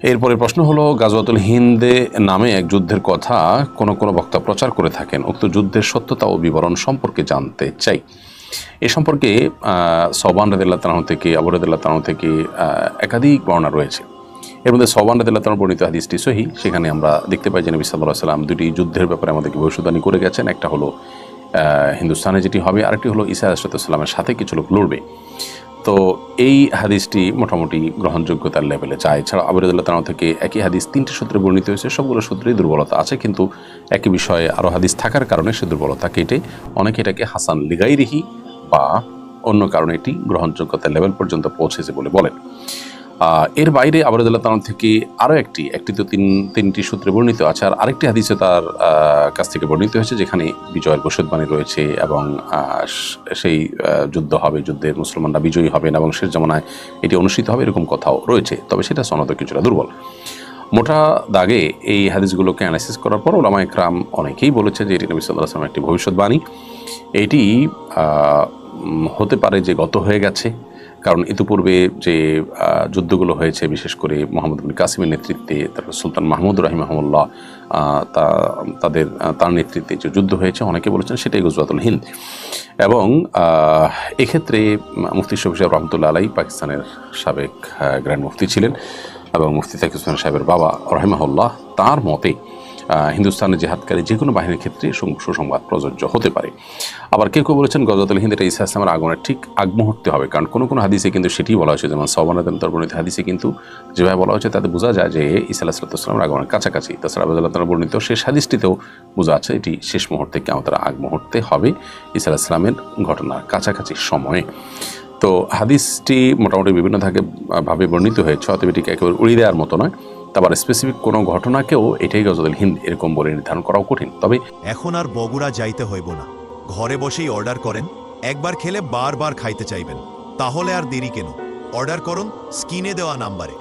এরপরে প্রশ্ন হলো, গাজওয়াতুল হিন্দে নামে এক যুদ্ধের কথা কোন কোন বক্তা প্রচার করে থাকেন, উক্ত যুদ্ধের সত্যতা ও বিবরণ সম্পর্কে জানতে চাই। এ সম্পর্কে সওবান রাদিয়াল্লাহু তাআলা থেকে, আবু রাদিয়াল্লাহু তাআলা থেকে একাধিক বর্ণনা রয়েছে। এর মধ্যে সওবান রাদিয়াল্লাহু তাআলা বর্ণিত হাদিসটি সহিহ। সেখানে আমরা দেখতে পাই যে নবী সাল্লাল্লাহু আলাইহি ওয়াসাল্লাম দুটি যুদ্ধের ব্যাপারে আমাদেরকে ভবিষ্যদ্বাণী করে গেছেন। একটা হলো হিন্দুস্তানে যেটি হবে, আরেকটি হলো ঈসা আলাইহিস সালামের সাথে কিছু লোক লড়বে। তো এই হাদিসটি মোটামুটি গ্রহণযোগ্যতার লেভেলে যায়। এছাড়া আবু রাদিয়াল্লাহু তাআলা থেকে একই হাদিস 3টি সূত্রে বর্ণিত হয়েছে। সবগুলো সূত্রেই দুর্বলতা আছে, কিন্তু একই বিষয়ে আরও হাদিস থাকার কারণে সে দুর্বলতা কেটে অনেকে এটাকে হাসান লিগাইরিহি বা অন্য কারণে এটি গ্রহণযোগ্যতার লেভেল পর্যন্ত পৌঁছেছে বলে বলেন। এর বাইরে আবু রাদিয়াল্লাহু তাআলা থেকে আরও একটি তো তিনটি সূত্রে বর্ণিত আছে, আর আরেকটি হাদিসে তার কাছ থেকে বর্ণিত হয়েছে যেখানে বিজয়ের ভবিষ্যদ্বাণী রয়েছে এবং সেই যুদ্ধ হবে, যুদ্ধে মুসলমানরা বিজয়ী হবেন এবং শেষ জামানায় এটি অনুষ্ঠিত হবে, এরকম কথাও রয়েছে। তবে সেটা সনদ কিছুটা দুর্বল। মোটা দাগে এই হাদিসগুলোকে অ্যানালাইসিস করার পর ওলামায়ে কেরাম অনেকেই বলেছে যে এটি নবী সাল্লাল্লাহু আলাইহি ওয়াসাল্লামের একটি ভবিষ্যদ্বাণী। এটি হতে পারে যে গত হয়ে গেছে, কারণ ইতিপূর্বে যে যুদ্ধগুলো হয়েছে, বিশেষ করে মোহাম্মদ বিন কাসিমের নেতৃত্বে, তারপর সুলতান মাহমুদ রাহিমাহুল্লাহ তার নেতৃত্বে যে যুদ্ধ হয়েছে, অনেকে বলেছেন সেটাই গজওয়াতুল হিন্দ। এবং এক্ষেত্রে মুফতি শফি সাহেব রহমতুল্লাহ আলাই পাকিস্তানের সাবেক গ্র্যান্ড মুফতি ছিলেন এবং মুফতি তাকি উসমান সাহেবের বাবা রাহিমাহুল্লাহ, তার মতে হিন্দুস্তানের জেহাদকারী যে কোনো বাহিনীর ক্ষেত্রে সুসংবাদ প্রযোজ্য হতে পারে। আবার কেউ কেউ বলেছেন গজওয়াতুল হিন্দ এটা ঈসা ইসলামের আগমনের ঠিক আগ মুহূর্তে হবে, কারণ কোনো কোনো হাদিসে কিন্তু সেটি বলা হয়েছে, যেমন সওবান রাদিয়াল্লাহু বর্ণিত হাদিসে কিন্তু যেভাবে বলা হয়েছে তাতে বোঝা যায় যে ঈসা আলাইহিস সালামের আগমনের কাছাকাছি। তাছাড়া আবু রাদিয়াল্লাহু তাআলা বর্ণিত শেষ হাদিসটিতেও বোঝা আছে এটি শেষ মুহূর্তে, কিয়ামতের আগ মুহূর্তে হবে, ঈসা আলাইহিস সালামের ঘটনার কাছাকাছি সময়ে। তো হাদিসটি মোটামুটি বিভিন্ন ভাবে বর্ণিত হয়েছে, অতএব এটিকে একেবারে উড়িয়ে দেওয়ার মতো নয়। তারপর স্পেসিফিক কোনো ঘটনাকেও এটাই গজওয়াতুল হিন্দ এরকম বলে নির্ধারণ করাও কঠিন। তবে এখন আর বগুড়া যাইতে হইব না, ঘরে বসেই অর্ডার করেন, একবার খেলে বারবার খাইতে চাইবেন। তাহলে আর দেরি কেন, অর্ডার করুন স্ক্রিনে দেওয়া নাম্বারে।